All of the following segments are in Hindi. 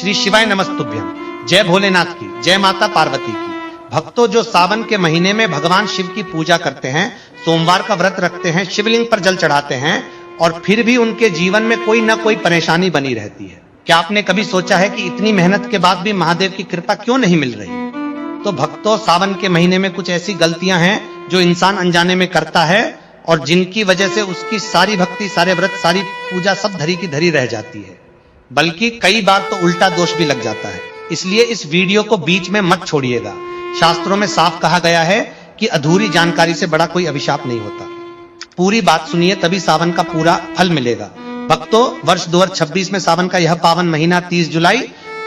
श्री शिवाय नमस्तुभ्यम। जय भोलेनाथ की, जय माता पार्वती की। भक्तों, जो सावन के महीने में भगवान शिव की पूजा करते हैं, सोमवार का व्रत रखते हैं, शिवलिंग पर जल चढ़ाते हैं और फिर भी उनके जीवन में कोई ना कोई परेशानी बनी रहती है। क्या आपने कभी सोचा है कि इतनी मेहनत के बाद भी महादेव की कृपा क्यों नहीं मिल रही? तो भक्तों, सावन के महीने में कुछ ऐसी गलतियां हैं जो इंसान अनजाने में करता है और जिनकी वजह से उसकी सारी भक्ति, सारे व्रत, सारी पूजा सब धरी की धरी रह जाती है। बल्कि कई बार तो उल्टा दोष भी लग जाता है। इसलिए इस वीडियो को बीच में मत छोड़िएगा। शास्त्रों में साफ कहा गया है कि अधूरी जानकारी से बड़ा कोई अभिशाप नहीं होता। पूरी बात सुनिए, तभी सावन का पूरा फल मिलेगा। भक्तों, वर्ष 2026 में सावन का यह पावन महीना 30 जुलाई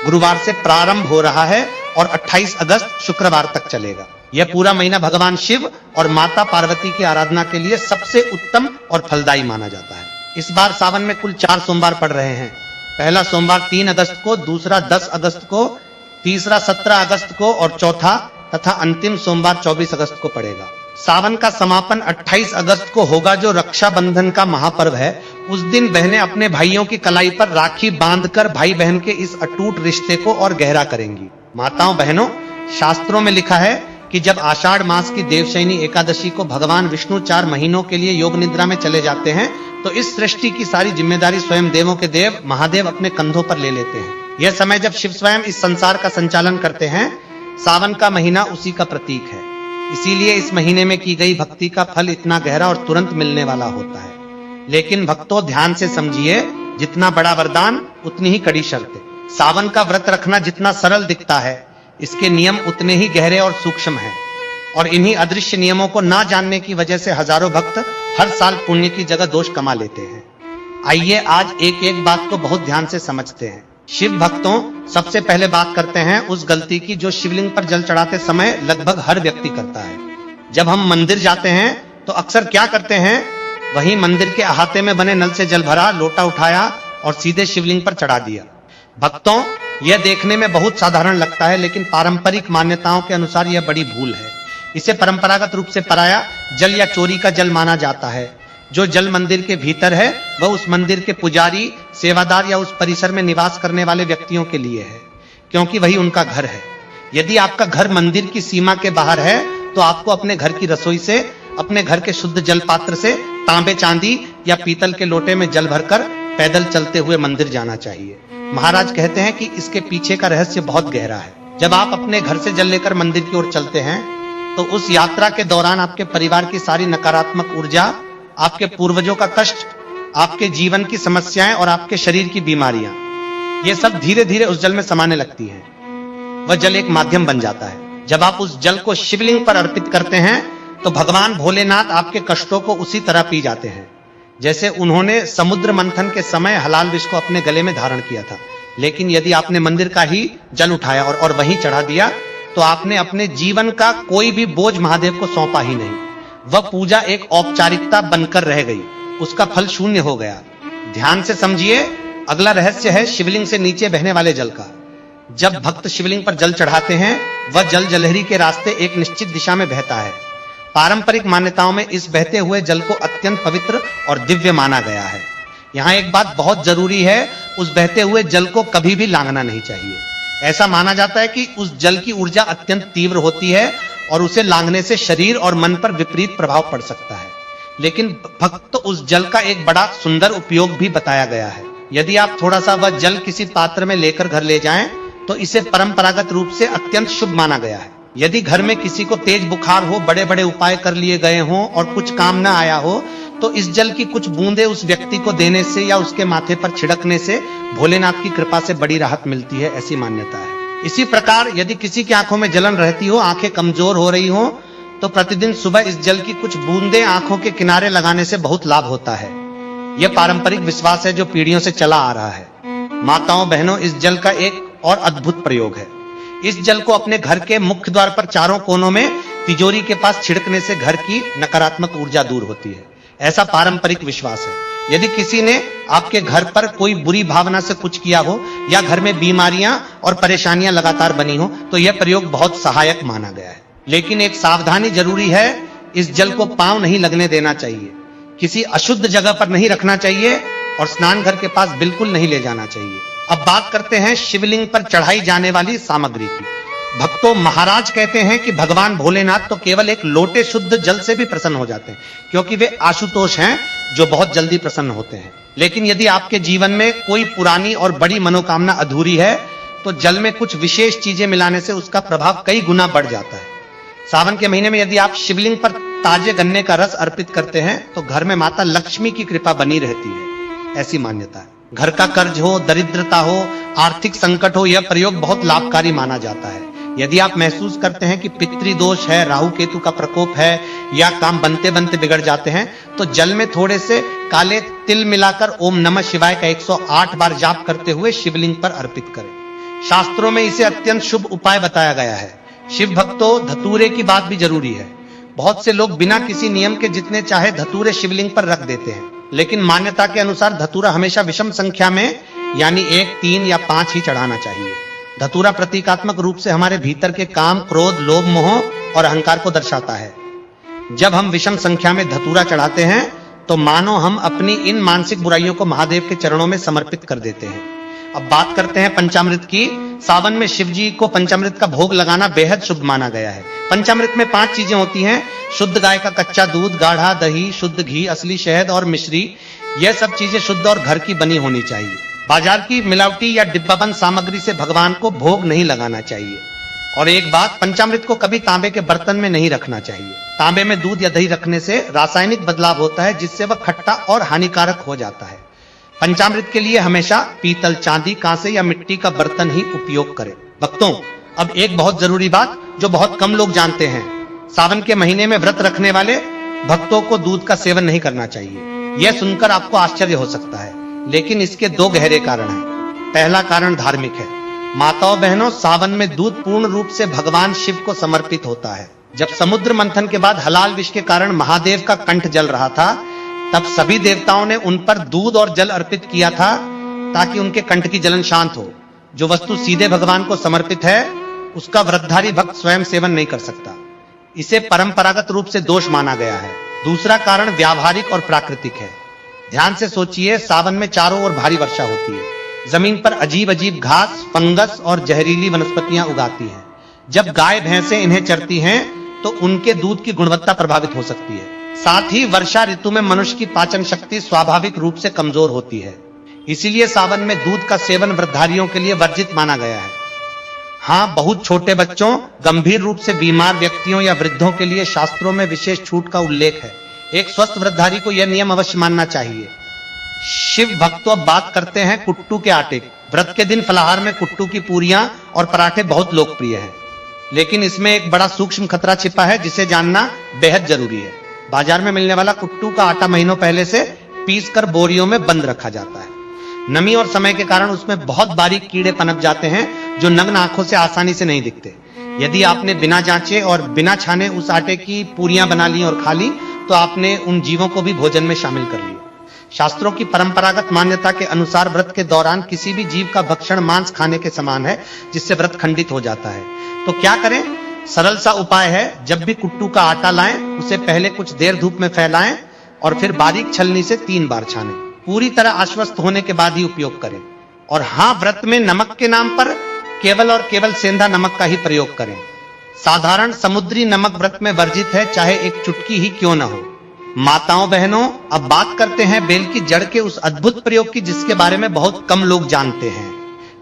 गुरुवार से प्रारंभ हो रहा है और 28 अगस्त शुक्रवार तक चलेगा। यह पूरा महीना भगवान शिव और माता पार्वती की आराधना के लिए सबसे उत्तम और फलदायी माना जाता है। इस बार सावन में कुल 4 सोमवार पड़ रहे हैं। पहला सोमवार 3 अगस्त को, दूसरा 10 अगस्त को, तीसरा 17 अगस्त को और चौथा तथा अंतिम सोमवार 24 अगस्त को पड़ेगा। सावन का समापन 28 अगस्त को होगा, जो रक्षाबंधन का महापर्व है। उस दिन बहनें अपने भाइयों की कलाई पर राखी बांधकर भाई बहन के इस अटूट रिश्ते को और गहरा करेंगी। माताओं बहनों, शास्त्रों में लिखा है कि जब आषाढ़ मास की देवशयनी एकादशी को भगवान विष्णु 4 महीनों के लिए योग निद्रा में चले जाते हैं, तो इस सृष्टि की सारी जिम्मेदारी स्वयं देवों के देव महादेव अपने कंधों पर ले लेते हैं। यह समय जब शिव स्वयं इस संसार का संचालन करते हैं, सावन का महीना उसी का प्रतीक है। इसीलिए इस महीने में की गई भक्ति का फल इतना गहरा और तुरंत मिलने वाला होता है। लेकिन भक्तों, ध्यान से समझिए, जितना बड़ा वरदान उतनी ही कड़ी शर्तें। सावन का व्रत रखना जितना सरल दिखता है, इसके नियम उतने ही गहरे और सूक्ष्म हैं। और इन्हीं अदृश्य नियमों को ना जानने की वजह से हजारों भक्त हर साल पुण्य की जगह दोष कमा लेते हैं। आइए आज एक एक बात को बहुत ध्यान से समझते हैं। शिव भक्तों, सबसे पहले बात करते हैं उस गलती की जो शिवलिंग पर जल चढ़ाते समय लगभग हर व्यक्ति करता है। जब हम मंदिर जाते हैं तो अक्सर क्या करते हैं, वहीं मंदिर के अहाते में बने नल से जल भरा, लोटा उठाया और सीधे शिवलिंग पर चढ़ा दिया। भक्तों, यह देखने में बहुत साधारण लगता है, लेकिन पारंपरिक मान्यताओं के अनुसार यह बड़ी भूल है। इसे परंपरागत रूप से पराया जल या चोरी का जल माना जाता है। जो जल मंदिर के भीतर है वह उस मंदिर के पुजारी, सेवादार या उस परिसर में निवास करने वाले व्यक्तियों के लिए है, क्योंकि वही उनका घर है। यदि आपका घर मंदिर की सीमा के बाहर है तो आपको अपने घर की रसोई से, अपने घर के शुद्ध जल पात्र से तांबे, चांदी या पीतल के लोटे में जल भरकर पैदल चलते हुए मंदिर जाना चाहिए। महाराज कहते हैं कि इसके पीछे का रहस्य बहुत गहरा है। जब आप अपने घर से जल लेकर मंदिर की ओर चलते हैं तो उस यात्रा के दौरान आपके परिवार की सारी नकारात्मक ऊर्जा, आपके पूर्वजों का कष्ट, आपके जीवन की समस्याएं और आपके शरीर की बीमारियां, ये सब धीरे धीरे उस जल में समाने लगती हैं। वह जल एक माध्यम बन जाता है। जब आप उस जल को शिवलिंग पर अर्पित करते हैं तो भगवान भोलेनाथ आपके कष्टों को उसी तरह पी जाते हैं जैसे उन्होंने समुद्र मंथन के समय हलाल विष को अपने गले में धारण किया था। लेकिन यदि आपने मंदिर का ही जल उठाया और वहीं चढ़ा दिया तो आपने अपने जीवन का कोई भी बोझ महादेव को सौंपा ही नहीं। वह पूजा एक औपचारिकता बनकर रह गई, उसका फल शून्य हो गया। ध्यान से समझिए, अगला रहस्य है शिवलिंग से नीचे बहने वाले जल का। जब भक्त शिवलिंग पर जल चढ़ाते हैं, वह जल जलहरी के रास्ते एक निश्चित दिशा में बहता है। पारंपरिक मान्यताओं में इस बहते हुए जल को अत्यंत पवित्र और दिव्य माना गया है। यहाँ एक बात बहुत जरूरी है, उस बहते हुए जल को कभी भी लांघना नहीं चाहिए। ऐसा माना जाता है कि उस जल की ऊर्जा अत्यंत तीव्र होती है और उसे लांघने से शरीर और मन पर विपरीत प्रभाव पड़ सकता है। लेकिन भक्त उस जल का एक बड़ा सुंदर उपयोग भी बताया गया है। यदि आप थोड़ा सा वह जल किसी पात्र में लेकर घर ले जाएं तो इसे परंपरागत रूप से अत्यंत शुभ माना गया है। यदि घर में किसी को तेज बुखार हो, बड़े बड़े उपाय कर लिए गए हों और कुछ काम न आया हो, तो इस जल की कुछ बूंदे उस व्यक्ति को देने से या उसके माथे पर छिड़कने से भोलेनाथ की कृपा से बड़ी राहत मिलती है, ऐसी मान्यता है। इसी प्रकार यदि किसी की आंखों में जलन रहती हो, आंखें कमजोर हो रही हो, तो प्रतिदिन सुबह इस जल की कुछ बूंदे आंखों के किनारे लगाने से बहुत लाभ होता है। यह पारंपरिक विश्वास है जो पीढ़ियों से चला आ रहा है। माताओं बहनों, इस जल का एक और अद्भुत प्रयोग है। इस जल को अपने घर के मुख्य द्वार पर चारों कोनों में तिजोरी के पास छिड़कने से घर की नकारात्मक ऊर्जा दूर होती है, ऐसा पारंपरिक विश्वास है। यदि किसी ने आपके घर पर कोई बुरी भावना से कुछ किया हो या घर में बीमारियां और परेशानियां लगातार बनी हो, तो यह प्रयोग बहुत सहायक माना गया है। लेकिन एक सावधानी जरूरी है, इस जल को पांव नहीं लगने देना चाहिए, किसी अशुद्ध जगह पर नहीं रखना चाहिए और स्नान घर के पास बिल्कुल नहीं ले जाना चाहिए। अब बात करते हैं शिवलिंग पर चढ़ाई जाने वाली सामग्री की। भक्तों, महाराज कहते हैं कि भगवान भोलेनाथ तो केवल एक लोटे शुद्ध जल से भी प्रसन्न हो जाते हैं, क्योंकि वे आशुतोष हैं जो बहुत जल्दी प्रसन्न होते हैं। लेकिन यदि आपके जीवन में कोई पुरानी और बड़ी मनोकामना अधूरी है तो जल में कुछ विशेष चीजें मिलाने से उसका प्रभाव कई गुना बढ़ जाता है। सावन के महीने में यदि आप शिवलिंग पर ताजे गन्ने का रस अर्पित करते हैं तो घर में माता लक्ष्मी की कृपा बनी रहती है, ऐसी मान्यता है। घर का कर्ज हो, दरिद्रता हो, आर्थिक संकट हो, यह प्रयोग बहुत लाभकारी माना जाता है। यदि आप महसूस करते हैं कि पितृदोष है, राहु केतु का प्रकोप है या काम बनते बनते बिगड़ जाते हैं तो जल में थोड़े से काले तिल मिलाकर ओम नमः शिवाय का 108 बार जाप करते हुए शिवलिंग पर अर्पित करें। शास्त्रों में इसे अत्यंत शुभ उपाय बताया गया है। शिव भक्तों, धतूरे की बात भी जरूरी है। बहुत से लोग बिना किसी नियम के जितने चाहे धतूरे शिवलिंग पर रख देते हैं, लेकिन मान्यता के अनुसार धतूरा हमेशा विषम संख्या में यानी 1, 3 या 5 ही चढ़ाना चाहिए। धतूरा प्रतीकात्मक रूप से हमारे भीतर के काम, क्रोध, लोभ, मोह और अहंकार को दर्शाता है। जब हम विषम संख्या में धतूरा चढ़ाते हैं तो मानो हम अपनी इन मानसिक बुराइयों को महादेव के चरणों में समर्पित कर देते हैं। अब बात करते हैं पंचामृत की। सावन में शिव जी को पंचामृत का भोग लगाना बेहद शुभ माना गया है। पंचामृत में 5 चीजें होती हैं: शुद्ध गाय का कच्चा दूध, गाढ़ा दही, शुद्ध घी, असली शहद और मिश्री। यह सब चीजें शुद्ध और घर की बनी होनी चाहिए। बाजार की मिलावटी या डिब्बाबंद सामग्री से भगवान को भोग नहीं लगाना चाहिए। और एक बात, पंचामृत को कभी तांबे के बर्तन में नहीं रखना चाहिए। तांबे में दूध या दही रखने से रासायनिक बदलाव होता है जिससे वह खट्टा और हानिकारक हो जाता है। पंचामृत के लिए हमेशा पीतल, चांदी, कांसे या मिट्टी का बर्तन ही उपयोग करें। भक्तों, अब एक बहुत जरूरी बात जो बहुत कम लोग जानते हैं, सावन के महीने में व्रत रखने वाले भक्तों को दूध का सेवन नहीं करना चाहिए। यह सुनकर आपको आश्चर्य हो सकता है, लेकिन इसके 2 गहरे कारण हैं। पहला कारण धार्मिक है। माताओं बहनों, सावन में दूध पूर्ण रूप से भगवान शिव को समर्पित होता है। जब समुद्र मंथन के बाद हलाल विष के कारण महादेव का कंठ जल रहा था, तब सभी देवताओं ने उन पर दूध और जल अर्पित किया था ताकि उनके कंठ की जलन शांत हो। जो वस्तु सीधे भगवान को समर्पित है उसका व्रतधारी भक्त स्वयं सेवन नहीं कर सकता। इसे परंपरागत रूप से दोष माना गया है। दूसरा कारण व्यावहारिक और प्राकृतिक है। ध्यान से सोचिए, सावन में चारों ओर भारी वर्षा होती है। जमीन पर अजीब अजीब घास, फंगस और जहरीली वनस्पतियां उगाती हैं। जब गाय भैंसें इन्हें चरती हैं तो उनके दूध की गुणवत्ता प्रभावित हो सकती है। साथ ही वर्षा ऋतु में मनुष्य की पाचन शक्ति स्वाभाविक रूप से कमजोर होती है। इसीलिए सावन में दूध का सेवन व्रतधारियों के लिए वर्जित माना गया है। हाँ, बहुत छोटे बच्चों, गंभीर रूप से बीमार व्यक्तियों या वृद्धों के लिए शास्त्रों में विशेष छूट का उल्लेख है। एक स्वस्थ व्रतधारी को यह नियम अवश्य मानना चाहिए। शिव भक्तों, अब बात करते हैं कुट्टू के आटे की। व्रत के दिन फलाहार में कुट्टू की पूरियां और पराठे बहुत लोकप्रिय हैं, लेकिन इसमें एक बड़ा सूक्ष्म खतरा छिपा है जिसे जानना बेहद जरूरी है। बाजार में मिलने वाला कुट्टू का आटा महीनों पहले से पीसकर बोरियों में बंद रखा जाता है। नमी और समय के कारण उसमें बहुत बारीक कीड़े पनप जाते हैं जो नग्न आंखों से आसानी से नहीं दिखते। यदि आपने बिना जांचे और बिना छाने उस आटे की पूरियां बना ली और खा ली तो आपने उन जीवों को भी भोजन में शामिल कर लिया। शास्त्रों की परंपरागत मान्यता के अनुसार व्रत के दौरान किसी भी जीव का भक्षण मांस खाने के समान है, जिससे व्रत खंडित हो जाता है। तो क्या करें? सरल सा उपाय है, जब भी कुट्टू का आटा लाएं उसे पहले कुछ देर धूप में फैलाएं और फिर बारीक छलनी से 3 बार छानें। पूरी तरह आश्वस्त होने के बाद ही उपयोग करें। और हाँ, व्रत में नमक के नाम पर केवल और केवल सेंधा नमक का ही प्रयोग करें। साधारण समुद्री नमक व्रत में वर्जित है, चाहे एक चुटकी ही क्यों न हो। माताओं बहनों, अब बात करते हैं बेल की जड़ के उस अद्भुत प्रयोग की जिसके बारे में बहुत कम लोग जानते हैं।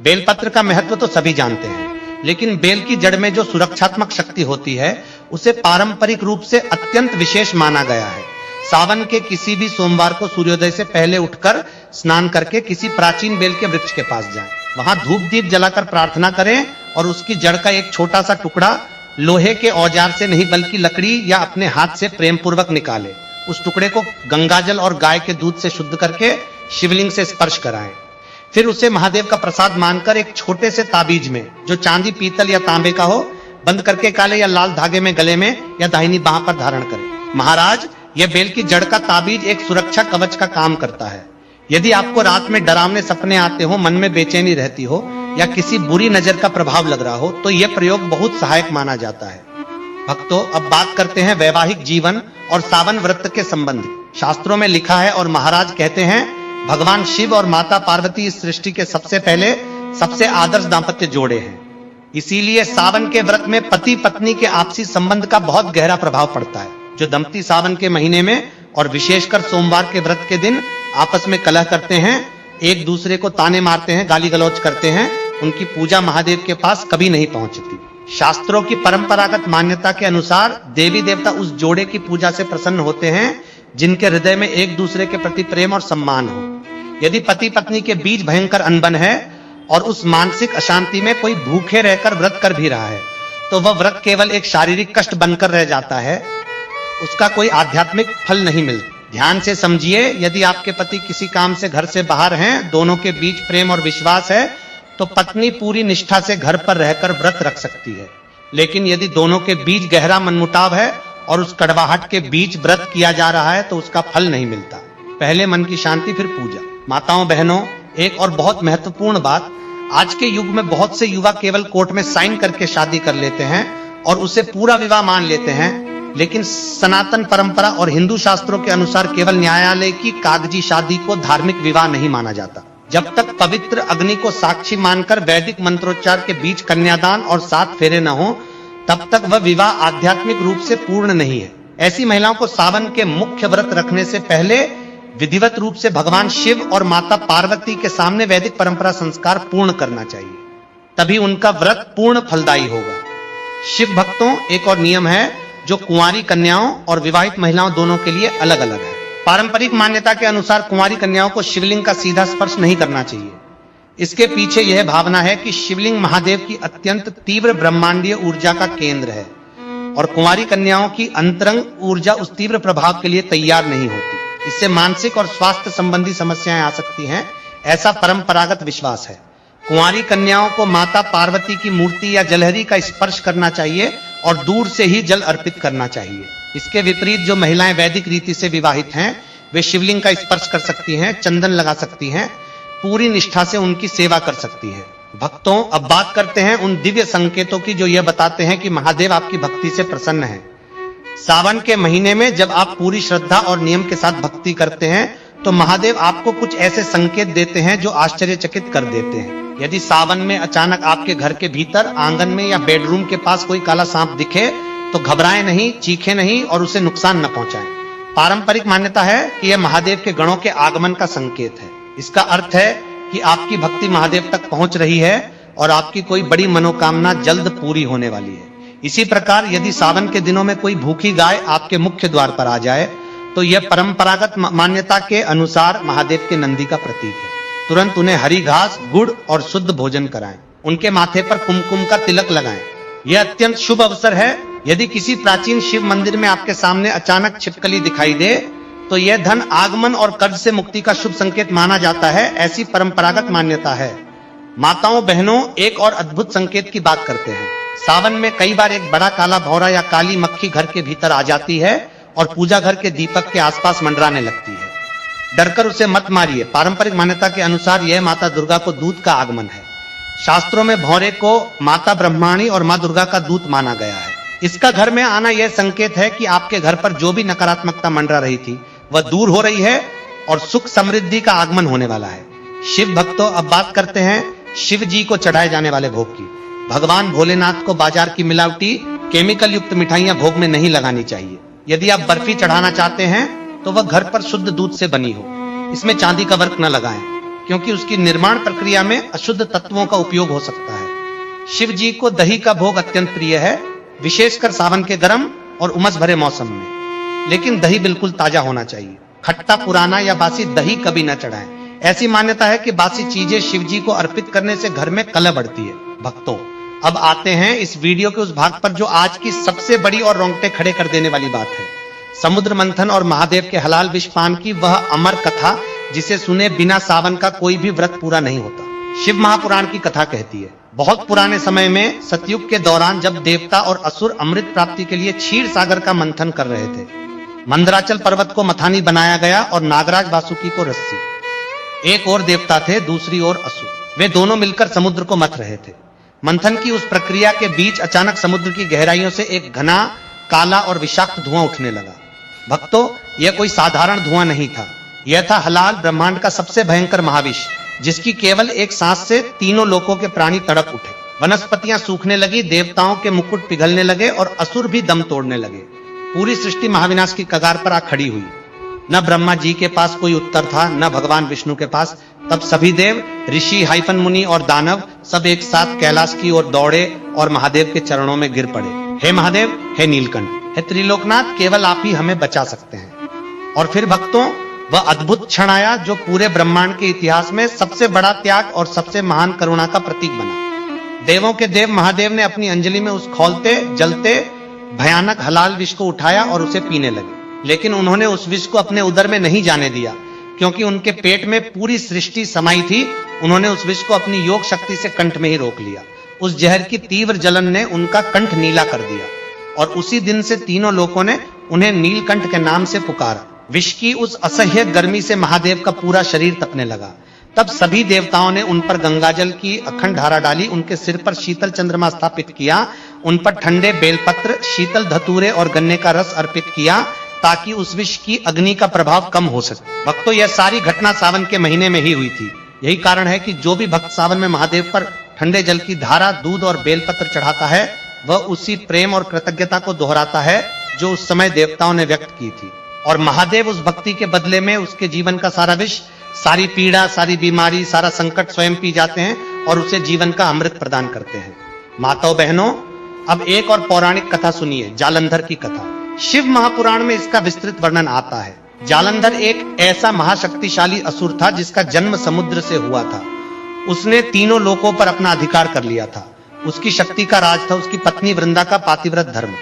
बेलपत्र का महत्व तो सभी जानते हैं, लेकिन बेल की जड़ में जो सुरक्षात्मक शक्ति होती है उसे पारंपरिक रूप से अत्यंत विशेष माना गया है। सावन के किसी भी सोमवार को सूर्योदय से पहले उठकर स्नान करके किसी प्राचीन बेल के वृक्ष के पास जाएं। वहां धूप दीप जलाकर प्रार्थना करें और उसकी जड़ का एक छोटा सा टुकड़ा लोहे के औजार से नहीं बल्कि लकड़ी या अपने हाथ से प्रेम पूर्वक निकालें। उस टुकड़े को गंगाजल और गाय के दूध से शुद्ध करके शिवलिंग से स्पर्श कराएं। फिर उसे महादेव का प्रसाद मानकर एक छोटे से ताबीज में, जो चांदी, पीतल या तांबे का हो, बंद करके काले या लाल धागे में गले में या दाहिनी बांह पर धारण करें। महाराज, यह बेल की जड़ का ताबीज एक सुरक्षा कवच का काम करता है। यदि आपको रात में डरावने सपने आते हो, मन में बेचैनी रहती हो या किसी बुरी नजर का प्रभाव लग रहा हो तो यह प्रयोग बहुत सहायक माना जाता है। भक्तों, अब बात करते हैं वैवाहिक जीवन और सावन व्रत के संबंध। शास्त्रों में लिखा है और महाराज कहते हैं भगवान शिव और माता पार्वती इस सृष्टि के सबसे पहले सबसे आदर्श दाम्पत्य जोड़े हैं। इसीलिए सावन के व्रत में पति पत्नी के आपसी संबंध का बहुत गहरा प्रभाव पड़ता है। जो दंपति सावन के महीने में और विशेषकर सोमवार के व्रत के दिन आपस में कलह करते हैं, एक दूसरे को ताने मारते हैं, गाली गलौज करते हैं, उनकी पूजा महादेव के पास कभी नहीं पहुंचती। शास्त्रों की परंपरागत मान्यता के अनुसार देवी देवता उस जोड़े की पूजा से प्रसन्न होते हैं जिनके हृदय में एक दूसरे के प्रति प्रेम और सम्मान हो। यदि पति पत्नी के बीच भयंकर अनबन है और उस मानसिक अशांति में कोई भूखे रहकर व्रत कर भी रहा है, तो वह व्रत केवल एक शारीरिक कष्ट बनकर रह जाता है, उसका कोई आध्यात्मिक फल नहीं मिलता। ध्यान से समझिए, यदि आपके पति किसी काम से घर से बाहर हैं, दोनों के बीच प्रेम और विश्वास है, तो पत्नी पूरी निष्ठा से घर पर रहकर व्रत रख सकती है। लेकिन यदि दोनों के बीच गहरा मनमुटाव है और उस कड़वाहट के बीच व्रत किया जा रहा है, तो उसका फल नहीं मिलता। पहले मन की शांति, फिर पूजा। माताओं बहनों, एक और बहुत महत्वपूर्ण बात, आज के युग में बहुत से युवा केवल कोर्ट में साइन करके शादी कर लेते हैं और उसे पूरा विवाह मान लेते हैं, लेकिन सनातन परंपरा और हिंदू शास्त्रों के अनुसार केवल न्यायालय की कागजी शादी को धार्मिक विवाह नहीं माना जाता। जब तक पवित्र अग्नि को साक्षी मानकर वैदिक मंत्रोच्चार के बीच कन्यादान और 7 फेरे न हो, तब तक वह विवाह आध्यात्मिक रूप से पूर्ण नहीं है। ऐसी महिलाओं को सावन के मुख्य व्रत रखने से पहले विधिवत रूप से भगवान शिव और माता पार्वती के सामने वैदिक परंपरा संस्कार पूर्ण करना चाहिए, तभी उनका व्रत पूर्ण फलदायी होगा। शिव भक्तों, एक और नियम है जो कुंवारी कन्याओं और विवाहित महिलाओं दोनों के लिए अलग अलग है। पारंपरिक मान्यता के अनुसार कुंवारी कन्याओं को शिवलिंग का सीधा स्पर्श नहीं करना चाहिए। इसके पीछे यह भावना है कि शिवलिंग महादेव की अत्यंत तीव्र ब्रह्मांडीय ऊर्जा का केंद्र है और कुंवारी कन्याओं की अंतरंग ऊर्जा उस तीव्र प्रभाव के लिए तैयार नहीं होती। इससे मानसिक और स्वास्थ्य संबंधी समस्याएं आ सकती हैं, ऐसा परंपरागत विश्वास है। कुंवारी कन्याओं को माता पार्वती की मूर्ति या जलहरी का स्पर्श करना चाहिए और दूर से ही जल अर्पित करना चाहिए। इसके विपरीत जो महिलाएं वैदिक रीति से विवाहित हैं, वे शिवलिंग का स्पर्श कर सकती हैं, चंदन लगा सकती हैं, पूरी निष्ठा से उनकी सेवा कर सकती हैं। भक्तों, अब बात करते हैं उन दिव्य संकेतों की जो यह बताते हैं कि महादेव आपकी भक्ति से प्रसन्न है। सावन के महीने में जब आप पूरी श्रद्धा और नियम के साथ भक्ति करते हैं, तो महादेव आपको कुछ ऐसे संकेत देते हैं जो आश्चर्यचकित कर देते हैं। यदि सावन में अचानक आपके घर के भीतर, आंगन में या बेडरूम के पास कोई काला सांप दिखे, तो घबराएं नहीं, चीखें नहीं और उसे नुकसान न पहुंचाएं। पारंपरिक मान्यता है कि यह महादेव के गणों के आगमन का संकेत है। इसका अर्थ है कि आपकी भक्ति महादेव तक पहुंच रही है और आपकी कोई बड़ी मनोकामना जल्द पूरी होने वाली है। इसी प्रकार यदि सावन के दिनों में कोई भूखी गाय आपके मुख्य द्वार पर आ जाए, तो यह परंपरागत मान्यता के अनुसार महादेव के नंदी का प्रतीक है। तुरंत उन्हें हरी घास, गुड़ और शुद्ध भोजन कराएं। उनके माथे पर कुमकुम का तिलक लगाएं। यह अत्यंत शुभ अवसर है। यदि किसी प्राचीन शिव मंदिर में आपके सामने अचानक छिपकली दिखाई दे, तो यह धन आगमन और कर्ज से मुक्ति का शुभ संकेत माना जाता है। ऐसी परंपरागत मान्यता है। माताओं बहनों, एक और अद्भुत संकेत की बात करते हैं। सावन में कई बार एक बड़ा काला भौरा या काली मक्खी घर के भीतर आ जाती है और पूजा घर के दीपक के आसपास मंडराने लगती है। डरकर उसे मत मारिए। पारंपरिक मान्यता के अनुसार यह माता दुर्गा को दूत का आगमन है। शास्त्रों में भौरे को माता ब्रह्माणी और मां दुर्गा का दूत माना गया है। इसका घर में आना यह संकेत है कि आपके घर पर जो भी नकारात्मकता मंडरा रही थी, वह दूर हो रही है और सुख समृद्धि का आगमन होने वाला है। शिव भक्तों, अब बात करते हैं शिव जी को चढ़ाए जाने वाले भोग की। भगवान भोलेनाथ को बाजार की मिलावटी केमिकल युक्त मिठाइयां भोग में नहीं लगानी चाहिए। यदि आप बर्फी चढ़ाना चाहते हैं तो वह घर पर शुद्ध दूध से बनी हो। इसमें चांदी का वर्क न लगाएं, क्योंकि उसकी निर्माण प्रक्रिया में अशुद्ध तत्वों का उपयोग हो सकता है। शिव जी को दही का भोग अत्यंत प्रिय है, विशेषकर सावन के गर्म और उमस भरे मौसम में। लेकिन दही बिल्कुल ताजा होना चाहिए। खट्टा, पुराना या बासी दही कभी न चढ़ाएं। ऐसी मान्यता है कि बासी चीजें शिव जी को अर्पित करने से घर में कलह बढ़ती है। भक्तों, अब आते हैं इस वीडियो के उस भाग पर जो आज की सबसे बड़ी और रोंगटे खड़े कर देने वाली बात है। समुद्र मंथन और महादेव के हलाल विष पान की वह अमर कथा जिसे सुने बिना सावन का कोई भी व्रत पूरा नहीं होता। शिव महापुराण की कथा कहती है, बहुत पुराने समय में सतयुग के दौरान जब देवता और असुर अमृत प्राप्ति के लिए क्षीर सागर का मंथन कर रहे थे, मंदराचल पर्वत को मथानी बनाया गया और नागराज वासुकी को रस्सी। एक और देवता थे, दूसरी ओर असुर। वे दोनों मिलकर समुद्र को मथ रहे थे। मंथन की उस प्रक्रिया के बीच अचानक समुद्र की गहराइयों से एक घना, काला और विषाक्त धुआं उठने लगा। भक्तों, यह कोई साधारण धुआं नहीं था। यह था हलाल, ब्रह्मांड का सबसे भयंकर महाविष, जिसकी केवल एक सांस से तीनों लोकों के प्राणी तड़प उठे। वनस्पतियां सूखने लगी, देवताओं के मुकुट पिघलने लगे और असुर भी दम तोड़ने लगे। पूरी सृष्टि महाविनाश की कगार पर आ खड़ी हुई। न ब्रह्मा जी के पास कोई उत्तर था, न भगवान विष्णु के पास। तब सभी देव, ऋषि, हाइफन मुनि और दानव सब एक साथ कैलाश की ओर दौड़े और महादेव के चरणों में गिर पड़े। हे महादेव, हे नीलकंठ, हे त्रिलोकनाथ, केवल आप ही हमें बचा सकते हैं। और फिर भक्तों, वह अद्भुत क्षण आया जो पूरे ब्रह्मांड के इतिहास में सबसे बड़ा त्याग और सबसे महान करुणा का प्रतीक बना। देवों के देव महादेव ने अपनी अंजलि में उस खौलते जलते भयानक हलाल विष को उठाया और उसे पीने लगे। लेकिन उन्होंने उस विष को अपने उदर में नहीं जाने दिया, क्योंकि उनके पेट में पूरी सृष्टि समाई थी। उन्होंने उस विष को अपनी योग शक्ति से कंठ में ही रोक लिया। उस जहर की तीव्र जलन ने उनका कंठ नीला कर दिया और उसी दिन से तीनों लोगों ने उन्हें नीलकंठ के नाम से पुकारा। विष की उस असह्य गर्मी से महादेव का पूरा शरीर तपने लगा। तब सभी देवताओं ने उन पर गंगाजल की अखंड धारा डाली, उनके सिर पर शीतल चंद्रमा स्थापित किया, उन पर ठंडे बेलपत्र, शीतल धतूरे और गन्ने का रस अर्पित किया, ताकि उस विष की अग्नि का प्रभाव कम हो सके। भक्तों, यह सारी घटना सावन के महीने में ही हुई थी। यही कारण है कि जो भी भक्त सावन में महादेव पर ठंडे जल की धारा, दूध और बेलपत्र चढ़ाता है, वह उसी प्रेम और कृतज्ञता को दोहराता है जो उस समय देवताओं ने व्यक्त की थी। और महादेव उस भक्ति के बदले में उसके जीवन का सारा विष, सारी पीड़ा, सारी बीमारी, सारा संकट स्वयं पी जाते हैं और उसे जीवन का अमृत प्रदान करते हैं। माताओं बहनों, अब एक और पौराणिक कथा सुनिए, जालंधर की कथा। शिव महापुराण में इसका विस्तृत वर्णन आता है। जालंधर एक ऐसा महाशक्तिशाली असुर था जिसका जन्म समुद्र से हुआ था। उसने तीनों लोकों पर अपना अधिकार कर लिया था। उसकी शक्ति का राज था उसकी पत्नी वृंदा का पातिव्रत धर्म।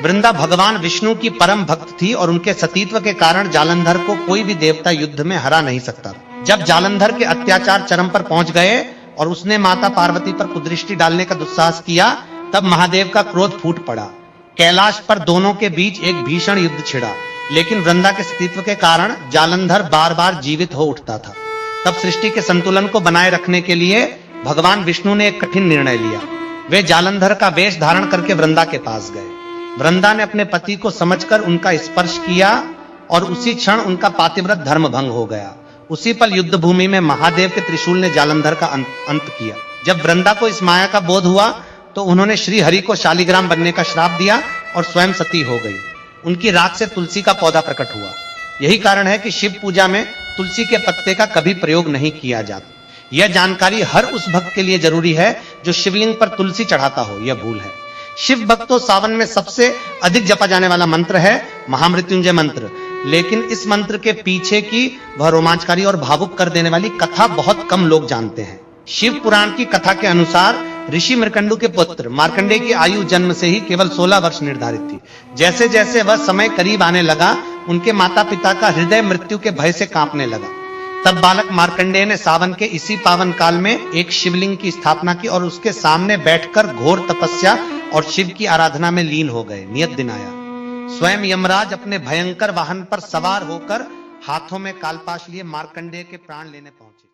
वृंदा भगवान विष्णु की परम भक्त थी और उनके सतीत्व के कारण जालंधर को कोई भी देवता युद्ध में हरा नहीं सकता। जब जालंधर के अत्याचार चरम पर पहुंच गए और उसने माता पार्वती पर कुदृष्टि डालने का दुस्साहस किया, तब महादेव का क्रोध फूट पड़ा। कैलाश पर दोनों के बीच एक भीषण युद्ध छिड़ा, लेकिन वृंदा के सतीत्व के कारण जालंधर बार बार जीवित हो उठता था। तब सृष्टि के संतुलन को बनाए रखने के लिए भगवान विष्णु ने एक कठिन निर्णय लिया। वे जालंधर का वेश धारण करके वृंदा के पास गए। वृंदा ने अपने पति को समझकर उनका स्पर्श किया और उसी क्षण उनका पातिव्रत धर्म भंग हो गया। उसी पल युद्ध भूमि में महादेव के त्रिशूल ने जालंधर का अंत किया। जब वृंदा को इस माया का बोध हुआ तो उन्होंने श्री हरि को शालिग्राम बनने का श्राप दिया और स्वयं सती हो गई। उनकी राख से तुलसी का पौधा प्रकट हुआ। यही कारण है कि शिव पूजा में तुलसी के पत्ते का कभी प्रयोग नहीं किया जाता। यह जानकारी हर उस भक्त के लिए जरूरी है जो शिवलिंग पर तुलसी चढ़ाता हो, यह भूल है। शिव भक्तों, सावन में सबसे अधिक जपा जाने वाला मंत्र है महामृत्युंजय मंत्र। लेकिन इस मंत्र के पीछे की वह रोमांचकारी और भावुक कर देने वाली कथा बहुत कम लोग जानते हैं। शिव पुराण की कथा के अनुसार ऋषि मृकंडू के पुत्र मार्कंडेय की आयु जन्म से ही केवल 16 वर्ष निर्धारित थी। जैसे जैसे वह समय करीब आने लगा, उनके माता पिता का हृदय मृत्यु के भय से कांपने लगा। तब बालक मार्कंडेय ने सावन के इसी पावन काल में एक शिवलिंग की स्थापना की और उसके सामने बैठकर घोर तपस्या और शिव की आराधना में लीन हो गए। नियत दिन आया, स्वयं यमराज अपने भयंकर वाहन पर सवार होकर हाथों में कालपाश लिए मार्कंडेय के प्राण लेने पहुंचे।